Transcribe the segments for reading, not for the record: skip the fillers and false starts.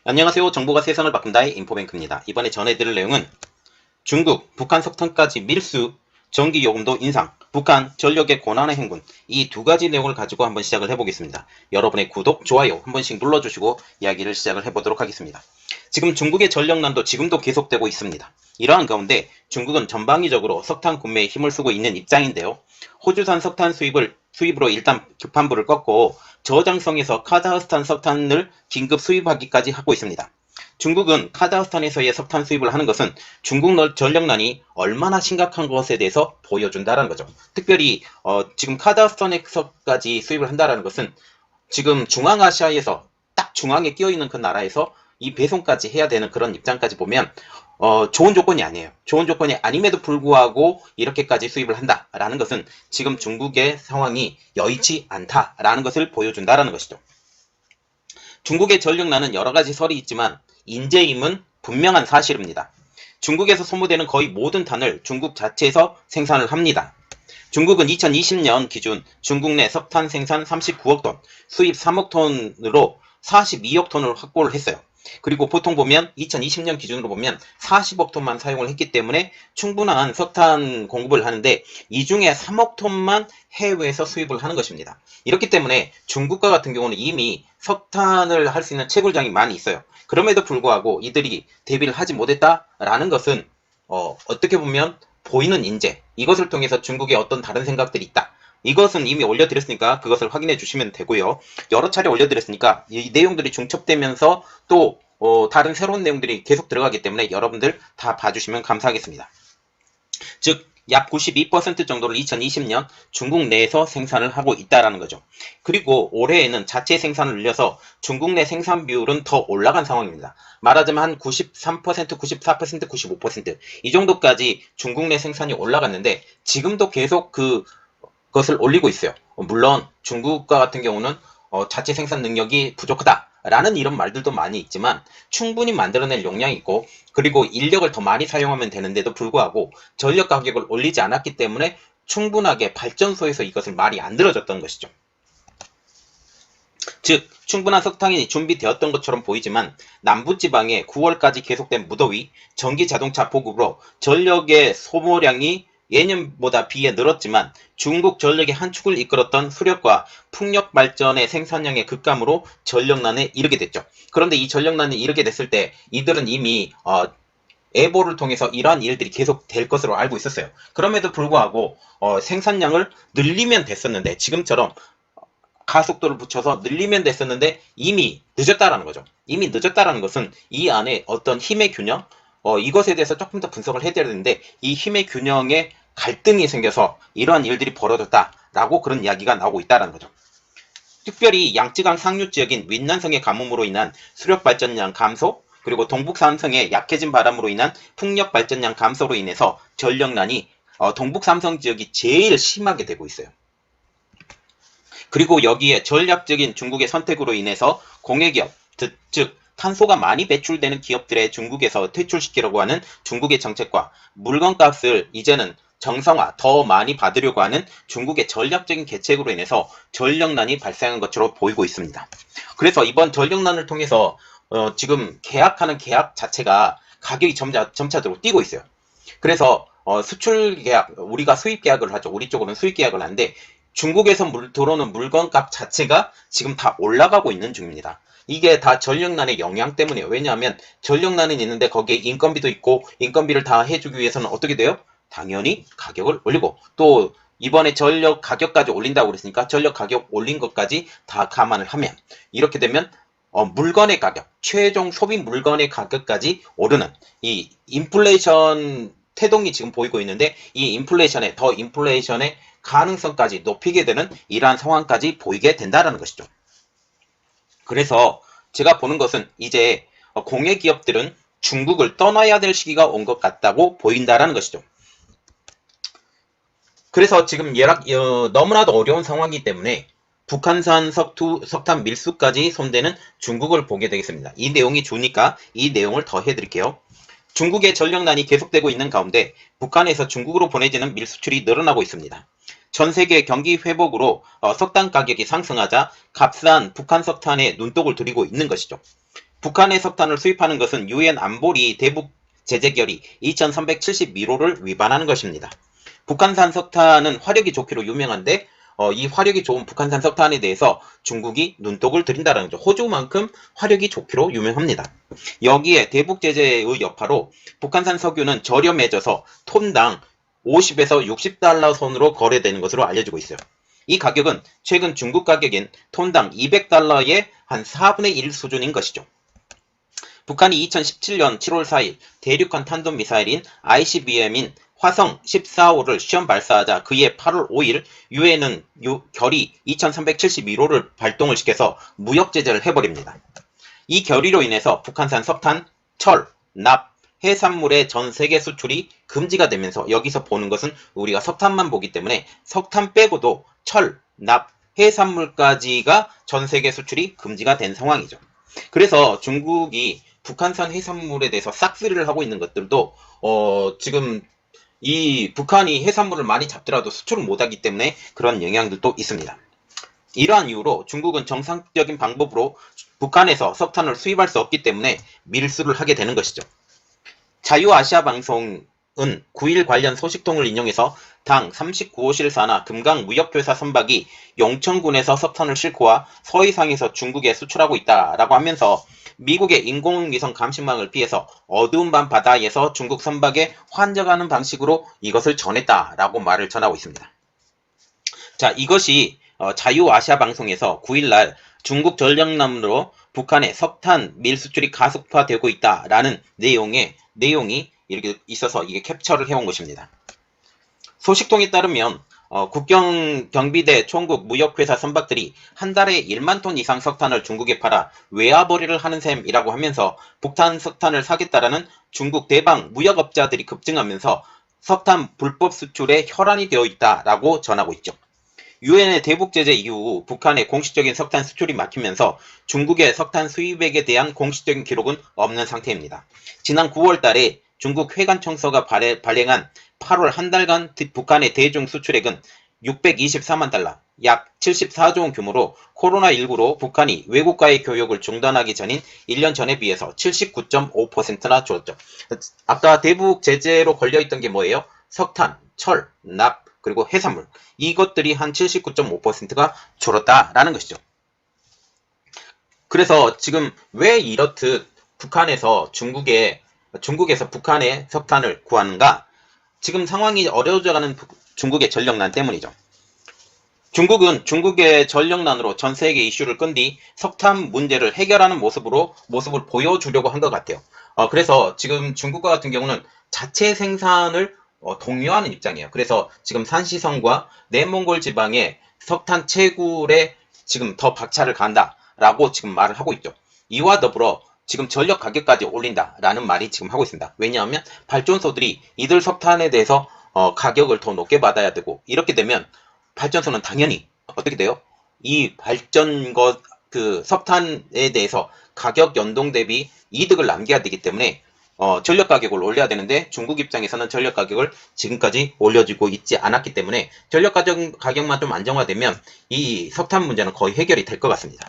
안녕하세요. 정보가 세상을 바꾼다의 인포뱅크입니다. 이번에 전해드릴 내용은 중국, 북한 석탄까지 밀수, 전기요금도 인상, 북한 전력의 고난의 행군, 이 두 가지 내용을 가지고 한번 시작을 해보겠습니다. 여러분의 구독, 좋아요 한 번씩 눌러주시고 이야기를 시작을 해보도록 하겠습니다. 지금 중국의 전력난도 지금도 계속되고 있습니다. 이러한 가운데 중국은 전방위적으로 석탄 구매에 힘을 쓰고 있는 입장인데요. 호주산 석탄 수입으로 일단 급판부를 꺾고 저장성에서 카자흐스탄 석탄을 긴급 수입하기까지 하고 있습니다. 중국은 카자흐스탄에서의 석탄 수입을 하는 것은 중국 전력난이 얼마나 심각한 것에 대해서 보여준다는 거죠. 특별히 지금 카자흐스탄에서까지 수입을 한다는 것은 지금 중앙아시아에서 딱 중앙에 끼어있는 그 나라에서 이 배송까지 해야 되는 그런 입장까지 보면 좋은 조건이 아니에요. 좋은 조건이 아님에도 불구하고 이렇게까지 수입을 한다라는 것은 지금 중국의 상황이 여의치 않다라는 것을 보여준다라는 것이죠. 중국의 전력난은 여러가지 설이 있지만 인재임은 분명한 사실입니다. 중국에서 소모되는 거의 모든 탄을 중국 자체에서 생산을 합니다. 중국은 2020년 기준 중국 내 석탄 생산 39억 톤, 수입 3억 톤으로 42억 톤을 확보를 했어요. 그리고 보통 보면 2020년 기준으로 보면 40억 톤만 사용을 했기 때문에 충분한 석탄 공급을 하는데 이 중에 3억 톤만 해외에서 수입을 하는 것입니다. 이렇기 때문에 중국과 같은 경우는 이미 석탄을 할 수 있는 채굴장이 많이 있어요. 그럼에도 불구하고 이들이 대비를 하지 못했다라는 것은 어떻게 보면 보이는 인재, 이것을 통해서 중국의 어떤 다른 생각들이 있다. 이것은 이미 올려드렸으니까 그것을 확인해 주시면 되고요. 여러 차례 올려드렸으니까 이 내용들이 중첩되면서 또 다른 새로운 내용들이 계속 들어가기 때문에 여러분들 다 봐주시면 감사하겠습니다. 즉 약 92% 정도를 2020년 중국 내에서 생산을 하고 있다는 거죠. 그리고 올해에는 자체 생산을 늘려서 중국 내 생산 비율은 더 올라간 상황입니다. 말하자면 한 93%, 94%, 95%이 정도까지 중국 내 생산이 올라갔는데 지금도 계속 그것을 올리고 있어요. 물론 중국과 같은 경우는 자체 생산 능력이 부족하다 라는 이런 말들도 많이 있지만 충분히 만들어낼 용량이 있고 그리고 인력을 더 많이 사용하면 되는데도 불구하고 전력 가격을 올리지 않았기 때문에 충분하게 발전소에서 이것을 말이 안 들어졌던 것이죠. 즉 충분한 석탄이 준비되었던 것처럼 보이지만 남부지방에 9월까지 계속된 무더위, 전기자동차 보급으로 전력의 소모량이 예년보다 비해 늘었지만 중국 전력의 한 축을 이끌었던 수력과 풍력 발전의 생산량의 급감으로 전력난에 이르게 됐죠. 그런데 이 전력난에 이르게 됐을 때 이들은 이미 예보를 통해서 이러한 일들이 계속 될 것으로 알고 있었어요. 그럼에도 불구하고 생산량을 늘리면 됐었는데 지금처럼 가속도를 붙여서 늘리면 됐었는데 이미 늦었다라는 거죠. 이미 늦었다라는 것은 이 안에 어떤 힘의 균형, 이것에 대해서 조금 더 분석을 해야 되는데 이 힘의 균형에 갈등이 생겨서 이러한 일들이 벌어졌다라고 그런 이야기가 나오고 있다는 거죠. 특별히 양쯔강 상류 지역인 윈난성의 가뭄으로 인한 수력 발전량 감소, 그리고 동북삼성의 약해진 바람으로 인한 풍력 발전량 감소로 인해서 전력난이 동북삼성 지역이 제일 심하게 되고 있어요. 그리고 여기에 전략적인 중국의 선택으로 인해서 공해기업, 즉 탄소가 많이 배출되는 기업들의 중국에서 퇴출시키려고 하는 중국의 정책과 물건값을 이제는 정상화, 더 많이 받으려고 하는 중국의 전략적인 계책으로 인해서 전력난이 발생한 것으로 보이고 있습니다. 그래서 이번 전력난을 통해서 지금 계약하는 계약 자체가 가격이 점차적으로 뛰고 있어요. 그래서 수출 계약, 우리가 수입 계약을 하죠. 우리 쪽으로는 수입 계약을 하는데 중국에서 들어오는 물건값 자체가 지금 다 올라가고 있는 중입니다. 이게 다 전력난의 영향 때문이에요. 왜냐하면 전력난은 있는데 거기에 인건비도 있고 인건비를 다 해주기 위해서는 어떻게 돼요? 당연히 가격을 올리고 또 이번에 전력 가격까지 올린다고 그랬으니까 전력 가격 올린 것까지 다 감안을 하면 이렇게 되면 물건의 가격, 최종 소비 물건의 가격까지 오르는 이 인플레이션 태동이 지금 보이고 있는데 이 인플레이션의 가능성까지 높이게 되는 이러한 상황까지 보이게 된다는 것이죠. 그래서 제가 보는 것은 이제 공해기업들은 중국을 떠나야 될 시기가 온 것 같다고 보인다는 것이죠. 그래서 지금 너무나도 어려운 상황이기 때문에 북한산 석탄 밀수까지 손대는 중국을 보게 되겠습니다. 이 내용이 좋으니까 이 내용을 더 해드릴게요. 중국의 전력난이 계속되고 있는 가운데 북한에서 중국으로 보내지는 밀수출이 늘어나고 있습니다. 전 세계 경기 회복으로 석탄 가격이 상승하자 값싼 북한 석탄에 눈독을 들이고 있는 것이죠. 북한의 석탄을 수입하는 것은 유엔 안보리 대북 제재 결의 2372호를 위반하는 것입니다. 북한산 석탄은 화력이 좋기로 유명한데 이 화력이 좋은 북한산 석탄에 대해서 중국이 눈독을 들인다는 거죠. 호주만큼 화력이 좋기로 유명합니다. 여기에 대북 제재의 여파로 북한산 석유는 저렴해져서 톤당 50에서 60달러 선으로 거래되는 것으로 알려지고 있어요. 이 가격은 최근 중국 가격인 톤당 200달러의 한 4분의 1 수준인 것이죠. 북한이 2017년 7월 4일 대륙간 탄도미사일인 ICBM인 화성 14호를 시험 발사하자 그해 8월 5일 유엔은 결의 2372호를 발동을 시켜서 무역 제재를 해버립니다. 이 결의로 인해서 북한산 석탄, 철, 납, 해산물의 전 세계 수출이 금지가 되면서 여기서 보는 것은 우리가 석탄만 보기 때문에 석탄 빼고도 철, 납, 해산물까지가 전 세계 수출이 금지가 된 상황이죠. 그래서 중국이 북한산 해산물에 대해서 싹쓸이를 하고 있는 것들도 지금 이 북한이 해산물을 많이 잡더라도 수출을 못하기 때문에 그런 영향들도 있습니다. 이러한 이유로 중국은 정상적인 방법으로 북한에서 석탄을 수입할 수 없기 때문에 밀수를 하게 되는 것이죠. 자유아시아방송은 9일 관련 소식통을 인용해서 당 39호실 산하 금강무역회사 선박이 용천군에서 석탄을 싣고 와 서해상에서 중국에 수출하고 있다라고 하면서 미국의 인공위성 감시망을 피해서 어두운 밤 바다에서 중국 선박에 환적하는 방식으로 이것을 전했다라고 말을 전하고 있습니다. 자, 이것이 자유아시아방송에서 9일날 중국 전력난으로 북한의 석탄 밀수출이 가속화되고 있다라는 내용이 이렇게 있어서 이게 캡처를 해온 것입니다. 소식통에 따르면 국경경비대 총국 무역회사 선박들이 한 달에 1만 톤 이상 석탄을 중국에 팔아 외화벌이를 하는 셈이라고 하면서 북한 석탄을 사겠다라는 중국 대방 무역업자들이 급증하면서 석탄 불법 수출에 혈안이 되어 있다라고 전하고 있죠. 유엔의 대북 제재 이후 북한의 공식적인 석탄 수출이 막히면서 중국의 석탄 수입액에 대한 공식적인 기록은 없는 상태입니다. 지난 9월 달에 중국 회관청서가 발행한 8월 한 달간 북한의 대중 수출액은 624만 달러, 약 74조 원 규모로 코로나19로 북한이 외국과의 교역을 중단하기 전인 1년 전에 비해서 79.5%나 줄었죠. 아까 대북 제재로 걸려있던 게 뭐예요? 석탄, 철, 납, 그리고 해산물. 이것들이 한 79.5%가 줄었다라는 것이죠. 그래서 지금 왜 이렇듯 북한에서 중국에서 북한의 석탄을 구하는가? 지금 상황이 어려워져가는 중국의 전력난 때문이죠. 중국은 중국의 전력난으로 전 세계 이슈를 끈 뒤 석탄 문제를 해결하는 모습을 보여주려고 한 것 같아요. 그래서 지금 중국과 같은 경우는 자체 생산을 독려하는 입장이에요. 그래서 지금 산시성과 내몽골 지방의 석탄 채굴에 지금 더 박차를 간다라고 지금 말을 하고 있죠. 이와 더불어 지금 전력 가격까지 올린다라는 말이 지금 하고 있습니다. 왜냐하면 발전소들이 이들 석탄에 대해서 가격을 더 높게 받아야 되고 이렇게 되면 발전소는 당연히 어떻게 돼요? 이 석탄에 대해서 가격 연동 대비 이득을 남겨야 되기 때문에 전력 가격을 올려야 되는데 중국 입장에서는 전력 가격을 지금까지 올려주고 있지 않았기 때문에 전력 가격만 좀 안정화되면 이 석탄 문제는 거의 해결이 될 것 같습니다.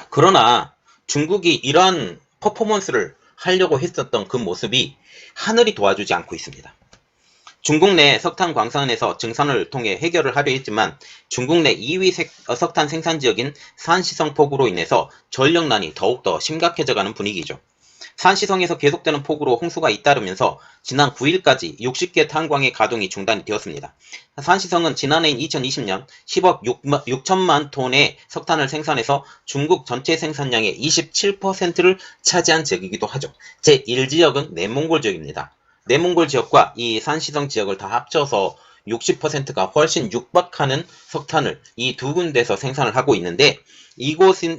그러나 중국이 이러한 퍼포먼스를 하려고 했었던 그 모습이 하늘이 도와주지 않고 있습니다. 중국 내 석탄 광산에서 증산을 통해 해결을 하려 했지만 중국 내 2위 석탄 생산 지역인 산시성 폭우로 인해서 전력난이 더욱더 심각해져가는 분위기죠. 산시성에서 계속되는 폭우로 홍수가 잇따르면서 지난 9일까지 60개 탄광의 가동이 중단이 되었습니다. 산시성은 지난해인 2020년 10억 6천만 톤의 석탄을 생산해서 중국 전체 생산량의 27%를 차지한 지역이기도 하죠. 제1지역은 내몽골 지역입니다. 내몽골 지역과 이 산시성 지역을 다 합쳐서 60%가 훨씬 육박하는 석탄을 이 두 군데서 생산을 하고 있는데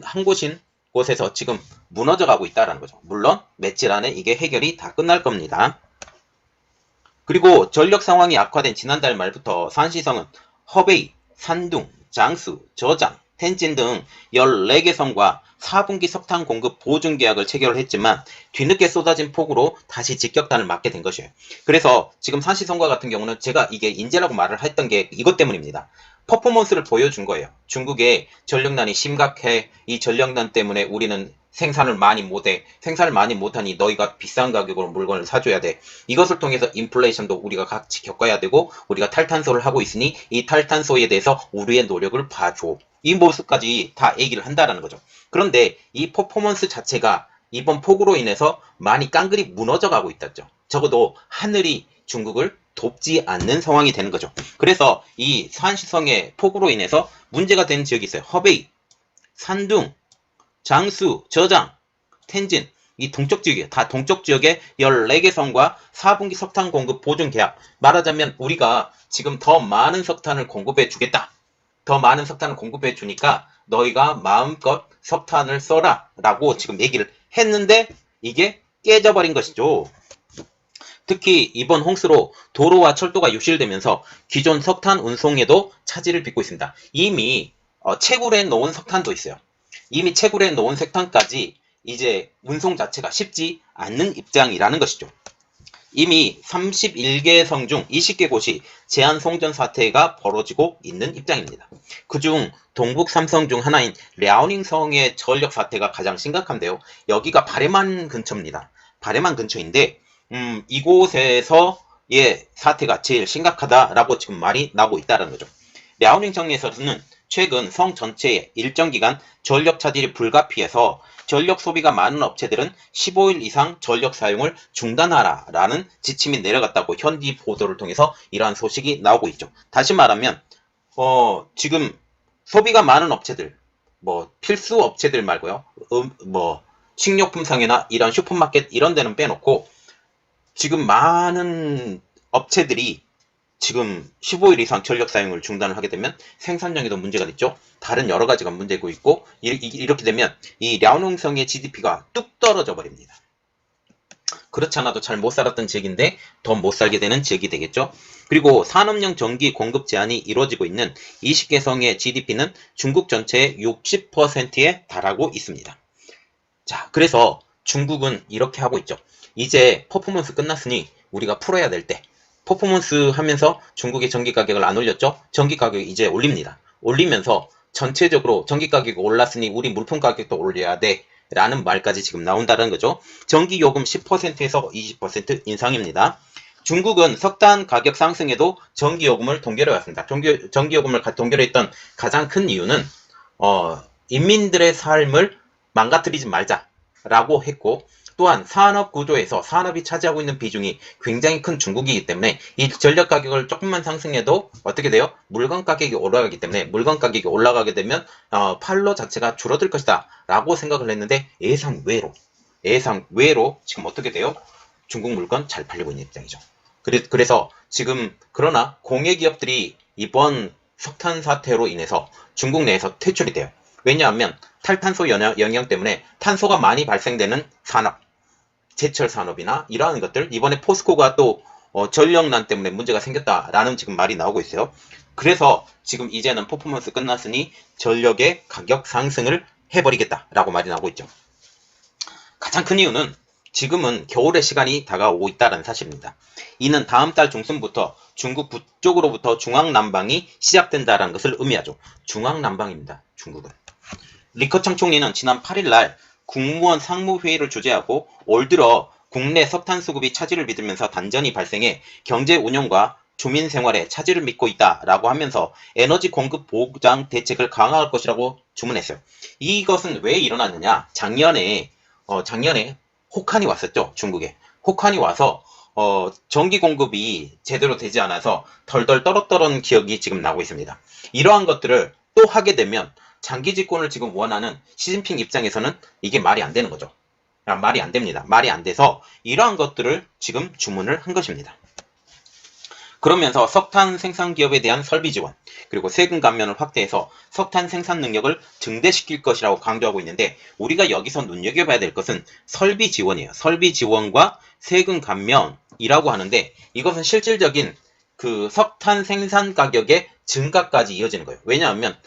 한 곳에서 지금 무너져 가고 있다는 거죠. 물론 며칠 안에 이게 해결이 다 끝날 겁니다. 그리고 전력 상황이 악화된 지난달 말부터 산시성은 허베이, 산둥, 장수, 저장, 텐진 등 14개 성과 4분기 석탄 공급 보증 계약을 체결을 했지만 뒤늦게 쏟아진 폭우로 다시 직격탄을 맞게 된 것이에요. 그래서 지금 산시성과 같은 경우는 제가 이게 인재라고 말을 했던 게 이것 때문입니다. 퍼포먼스를 보여준 거예요. 중국의 전력난이 심각해. 이 전력난 때문에 우리는 생산을 많이 못해. 생산을 많이 못하니 너희가 비싼 가격으로 물건을 사줘야 돼. 이것을 통해서 인플레이션도 우리가 같이 겪어야 되고 우리가 탈탄소를 하고 있으니 이 탈탄소에 대해서 우리의 노력을 봐줘. 이 모습까지 다 얘기를 한다라는 거죠. 그런데 이 퍼포먼스 자체가 이번 폭우로 인해서 많이 깡그리 무너져 가고 있다죠. 적어도 하늘이 중국을 돕지 않는 상황이 되는 거죠. 그래서 이 산시성의 폭우로 인해서 문제가 되는 지역이 있어요. 허베이, 산둥, 장수, 저장, 텐진, 이 동쪽 지역이에요. 다 동쪽 지역의 14개 성과 4분기 석탄 공급 보증 계약. 말하자면 우리가 지금 더 많은 석탄을 공급해 주겠다. 더 많은 석탄을 공급해 주니까 너희가 마음껏 석탄을 써라 라고 지금 얘기를 했는데 이게 깨져버린 것이죠. 특히 이번 홍수로 도로와 철도가 유실되면서 기존 석탄 운송에도 차질을 빚고 있습니다. 이미 채굴해 놓은 석탄도 있어요. 이미 채굴해 놓은 석탄까지 이제 운송 자체가 쉽지 않는 입장이라는 것이죠. 이미 31개 성 중 20개 곳이 제한 송전 사태가 벌어지고 있는 입장입니다. 그중 동북 3성 중 하나인 랴오닝 성의 전력 사태가 가장 심각한데요. 여기가 바레만 근처입니다. 바레만 근처인데 이곳에서의 사태가 제일 심각하다라고 지금 말이 나오고 있다는 거죠. 랴오닝 성에서는 최근 성 전체에 일정 기간 전력 차질이 불가피해서 전력 소비가 많은 업체들은 15일 이상 전력 사용을 중단하라라는 지침이 내려갔다고 현지 보도를 통해서 이러한 소식이 나오고 있죠. 다시 말하면 지금 소비가 많은 업체들, 필수 업체들 말고요. 식료품 상이나 이런 슈퍼마켓 이런 데는 빼놓고 지금 많은 업체들이 지금 15일 이상 전력 사용을 중단을 하게 되면 생산량에도 문제가 있죠. 다른 여러 가지가 문제고 있고 이렇게 되면 이 랴오닝성의 GDP가 뚝 떨어져 버립니다. 그렇지 않아도 잘 못 살았던 지역인데 더 못 살게 되는 지역이 되겠죠. 그리고 산업용 전기 공급 제한이 이루어지고 있는 20개 성의 GDP는 중국 전체의 60%에 달하고 있습니다. 자, 그래서 중국은 이렇게 하고 있죠. 이제 퍼포먼스 끝났으니 우리가 풀어야 될 때 퍼포먼스 하면서 중국의 전기 가격을 안 올렸죠? 전기 가격이 이제 올립니다. 올리면서 전체적으로 전기 가격이 올랐으니 우리 물품 가격도 올려야 돼 라는 말까지 지금 나온다는 거죠. 전기 요금 10%에서 20% 인상입니다. 중국은 석탄 가격 상승에도 전기 요금을 동결해 왔습니다. 전기 요금을 동결했던 가장 큰 이유는 인민들의 삶을 망가뜨리지 말자라고 했고, 또한 산업 구조에서 산업이 차지하고 있는 비중이 굉장히 큰 중국이기 때문에 이 전력 가격을 조금만 상승해도 어떻게 돼요? 물건 가격이 올라가기 때문에 물건 가격이 올라가게 되면 판로 자체가 줄어들 것이다 라고 생각을 했는데 예상외로 지금 어떻게 돼요? 중국 물건 잘 팔리고 있는 입장이죠. 그래서 지금 그러나 공예기업들이 이번 석탄 사태로 인해서 중국 내에서 퇴출이 돼요. 왜냐하면 탈탄소 영향 때문에 탄소가 많이 발생되는 산업, 제철 산업이나 이러한 것들, 이번에 포스코가 또 전력난 때문에 문제가 생겼다라는 지금 말이 나오고 있어요. 그래서 지금 이제는 퍼포먼스 끝났으니 전력의 가격 상승을 해버리겠다라고 말이 나오고 있죠. 가장 큰 이유는 지금은 겨울의 시간이 다가오고 있다는 사실입니다. 이는 다음 달 중순부터 중국 북쪽으로부터 중앙난방이 시작된다는 것을 의미하죠. 중앙난방입니다. 중국은. 리커창 총리는 지난 8일 날 국무원 상무회의를 주재하고 올 들어 국내 석탄 수급이 차질을 빚으면서 단전이 발생해 경제 운영과 주민 생활에 차질을 빚고 있다라고 하면서 에너지 공급 보장 대책을 강화할 것이라고 주문했어요. 이것은 왜 일어났느냐? 작년에 혹한이 왔었죠. 중국에. 혹한이 와서 전기 공급이 제대로 되지 않아서 덜덜 떨었던 기억이 지금 나고 있습니다. 이러한 것들을 또 하게 되면 장기 집권을 지금 원하는 시진핑 입장에서는 이게 말이 안 되는 거죠. 말이 안 됩니다. 말이 안 돼서 이러한 것들을 지금 주문을 한 것입니다. 그러면서 석탄 생산 기업에 대한 설비 지원, 그리고 세금 감면을 확대해서 석탄 생산 능력을 증대시킬 것이라고 강조하고 있는데, 우리가 여기서 눈여겨봐야 될 것은 설비 지원이에요. 설비 지원과 세금 감면이라고 하는데, 이것은 실질적인 그 석탄 생산 가격의 증가까지 이어지는 거예요. 왜냐하면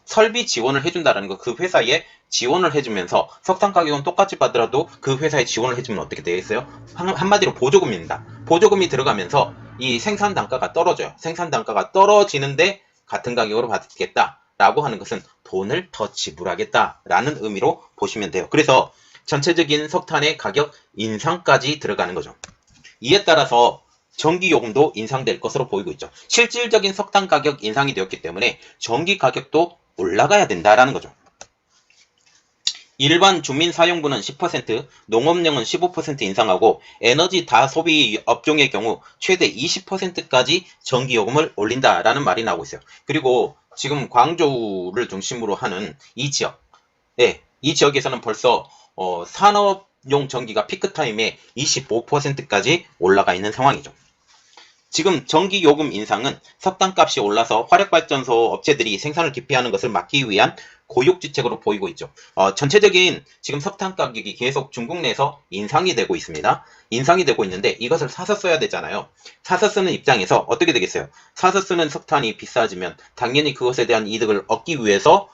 설비 지원을 해준다라는 거, 그 회사에 지원을 해주면서 석탄 가격은 똑같이 받더라도 그 회사에 지원을 해주면 어떻게 되겠어요? 한마디로 보조금입니다. 보조금이 들어가면서 이 생산 단가가 떨어져요. 생산 단가가 떨어지는데 같은 가격으로 받겠다라고 하는 것은 돈을 더 지불하겠다라는 의미로 보시면 돼요. 그래서 전체적인 석탄의 가격 인상까지 들어가는 거죠. 이에 따라서 전기요금도 인상될 것으로 보이고 있죠. 실질적인 석탄 가격 인상이 되었기 때문에 전기 가격도 올라가야 된다라는 거죠. 일반 주민 사용부는 10%, 농업용은 15% 인상하고 에너지 다소비 업종의 경우 최대 20%까지 전기요금을 올린다라는 말이 나오고 있어요. 그리고 지금 광저우를 중심으로 하는 이 지역, 이 지역에서는 벌써 산업용 전기가 피크타임에 25%까지 올라가 있는 상황이죠. 지금 전기요금 인상은 석탄값이 올라서 화력발전소 업체들이 생산을 기피하는 것을 막기 위한 고육지책으로 보이고 있죠. 전체적인 지금 석탄 가격이 계속 중국 내에서 인상이 되고 있습니다. 인상이 되고 있는데 이것을 사서 써야 되잖아요. 사서 쓰는 입장에서 어떻게 되겠어요? 사서 쓰는 석탄이 비싸지면 당연히 그것에 대한 이득을 얻기 위해서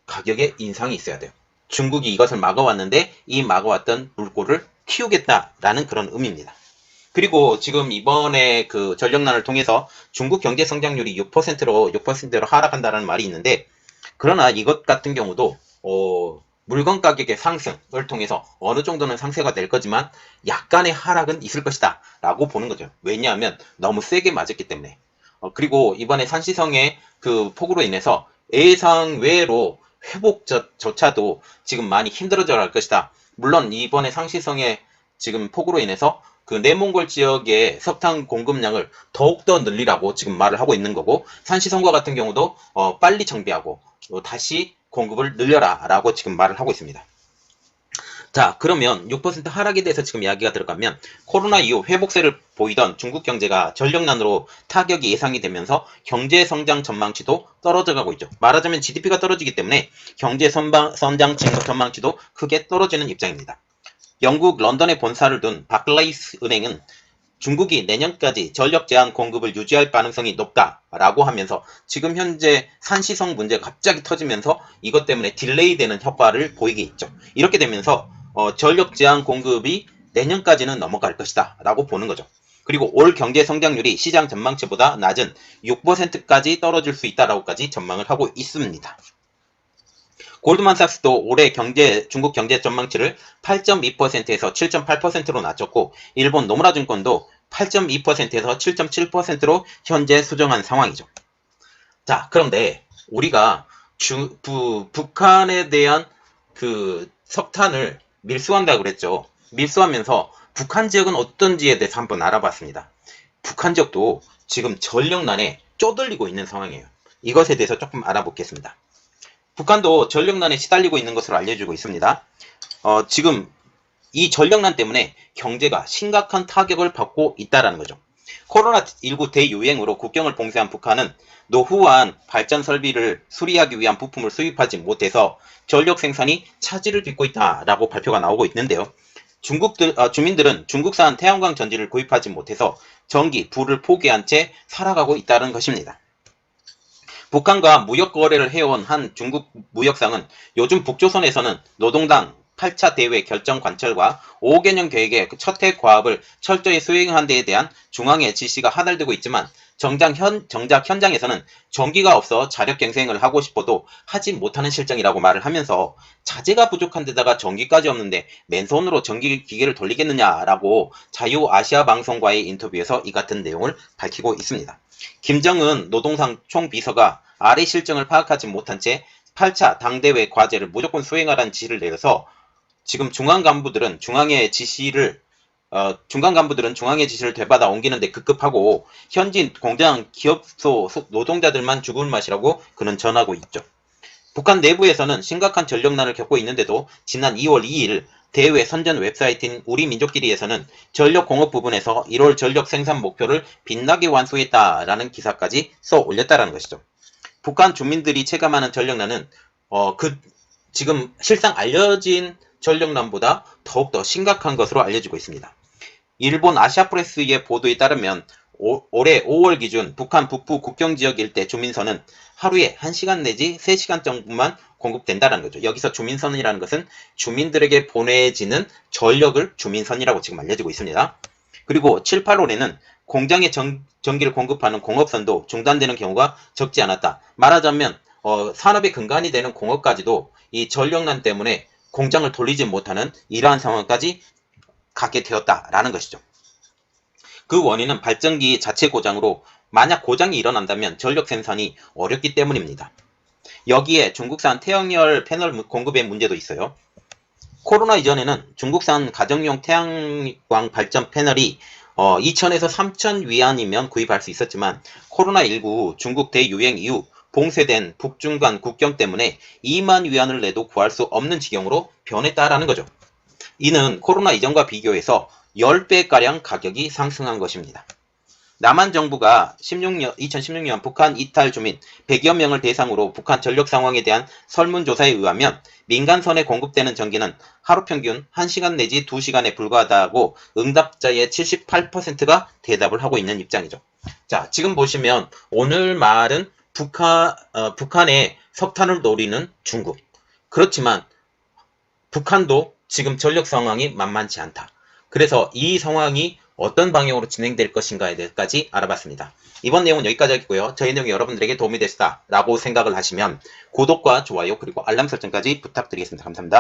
가격의 인상이 있어야 돼요. 중국이 이것을 막아왔는데 이 막아왔던 물꼬를 키우겠다라는 그런 의미입니다. 그리고 지금 이번에 그 전력난을 통해서 중국 경제 성장률이 6%로 하락한다는 말이 있는데, 그러나 이것 같은 경우도 물건 가격의 상승을 통해서 어느 정도는 상쇄가 될 거지만 약간의 하락은 있을 것이다 라고 보는 거죠. 왜냐하면 너무 세게 맞았기 때문에. 그리고 이번에 산시성의 그 폭우로 인해서 예상외로 회복조차도 지금 많이 힘들어져 갈 것이다. 물론 이번에 상시성의 지금 폭우로 인해서 그 내몽골 지역의 석탄 공급량을 더욱더 늘리라고 지금 말을 하고 있는 거고, 산시성과 같은 경우도 빨리 정비하고 다시 공급을 늘려라 라고 지금 말을 하고 있습니다. 자, 그러면 6% 하락에 대해서 지금 이야기가 들어가면 코로나 이후 회복세를 보이던 중국 경제가 전력난으로 타격이 예상이 되면서 경제 성장 전망치도 떨어져 가고 있죠. 말하자면 GDP가 떨어지기 때문에 경제 성장 전망치도 크게 떨어지는 입장입니다. 영국 런던에 본사를 둔 바클레이스 은행은 중국이 내년까지 전력 제한 공급을 유지할 가능성이 높다라고 하면서 지금 현재 산시성 문제가 갑자기 터지면서 이것 때문에 딜레이 되는 효과를 보이게 있죠. 이렇게 되면서 전력 제한 공급이 내년까지는 넘어갈 것이다 라고 보는 거죠. 그리고 올 경제 성장률이 시장 전망치보다 낮은 6%까지 떨어질 수 있다라고까지 전망을 하고 있습니다. 골드만삭스도 올해 중국 경제 전망치를 8.2%에서 7.8%로 낮췄고, 일본 노무라증권도 8.2%에서 7.7%로 현재 수정한 상황이죠. 자, 그런데 우리가 북한에 대한 그 석탄을 밀수한다고 그랬죠. 밀수하면서 북한 지역은 어떤지에 대해서 한번 알아봤습니다. 북한 지역도 지금 전력난에 쪼들리고 있는 상황이에요. 이것에 대해서 조금 알아보겠습니다. 북한도 전력난에 시달리고 있는 것으로 알려지고 있습니다. 지금 이 전력난 때문에 경제가 심각한 타격을 받고 있다는 거죠. 코로나19 대유행으로 국경을 봉쇄한 북한은 노후한 발전 설비를 수리하기 위한 부품을 수입하지 못해서 전력 생산이 차질을 빚고 있다라고 발표가 나오고 있는데요. 주민들은 중국산 태양광 전지를 구입하지 못해서 전기, 불을 포기한 채 살아가고 있다는 것입니다. 북한과 무역 거래를 해온 한 중국 무역상은 요즘 북조선에서는 노동당 8차 대회 결정 관철과 5개년 계획의 첫 해 과업을 철저히 수행한 데에 대한 중앙의 지시가 하달되고 있지만 정작 현장에서는 전기가 없어 자력갱생을 하고 싶어도 하지 못하는 실정이라고 말을 하면서 자재가 부족한 데다가 전기까지 없는데 맨손으로 전기 기계를 돌리겠느냐라고 자유아시아 방송과의 인터뷰에서 이 같은 내용을 밝히고 있습니다. 김정은 노동상 총비서가 아래 실정을 파악하지 못한 채 8차 당대회 과제를 무조건 수행하라는 지시를 내려서 지금 중앙 간부들은 중앙의 지시를 되받아 옮기는데 급급하고 현지 공장 기업소 노동자들만 죽을 맛이라고 그는 전하고 있죠. 북한 내부에서는 심각한 전력난을 겪고 있는데도 지난 2월 2일 대외 선전 웹사이트인 우리민족끼리에서는 전력 공업 부분에서 1월 전력 생산 목표를 빛나게 완수했다라는 기사까지 써 올렸다라는 것이죠. 북한 주민들이 체감하는 전력난은 지금 실상 알려진 전력난보다 더욱더 심각한 것으로 알려지고 있습니다. 일본 아시아프레스의 보도에 따르면 올해 5월 기준 북한 북부 국경지역 일대 주민선은 하루에 1시간 내지 3시간 정도만 공급된다는 거죠. 여기서 주민선이라는 것은 주민들에게 보내지는 전력을 주민선이라고 지금 알려지고 있습니다. 그리고 7, 8월에는 공장에 전기를 공급하는 공업선도 중단되는 경우가 적지 않았다. 말하자면 산업의 근간이 되는 공업까지도 이 전력난 때문에 공장을 돌리지 못하는 이러한 상황까지 갖게 되었다라는 것이죠. 그 원인은 발전기 자체 고장으로 만약 고장이 일어난다면 전력 생산이 어렵기 때문입니다. 여기에 중국산 태양열 패널 공급의 문제도 있어요. 코로나 이전에는 중국산 가정용 태양광 발전 패널이 2,000에서 3,000 위안이면 구입할 수 있었지만 코로나19 중국 대유행 이후 봉쇄된 북중 간 국경 때문에 2만 위안을 내도 구할 수 없는 지경으로 변했다라는 거죠. 이는 코로나 이전과 비교해서 10배가량 가격이 상승한 것입니다. 남한 정부가 2016년 북한 이탈 주민 100여 명을 대상으로 북한 전력 상황에 대한 설문조사에 의하면 민간선에 공급되는 전기는 하루 평균 1시간 내지 2시간에 불과하다고 응답자의 78%가 대답을 하고 있는 입장이죠. 자, 지금 보시면 오늘 말은 북한의 석탄을 노리는 중국. 그렇지만 북한도 지금 전력 상황이 만만치 않다. 그래서 이 상황이 어떤 방향으로 진행될 것인가에 대해서까지 알아봤습니다. 이번 내용은 여기까지 하겠고요. 저희 내용이 여러분들에게 도움이 됐다라고 생각을 하시면 구독과 좋아요 그리고 알람 설정까지 부탁드리겠습니다. 감사합니다.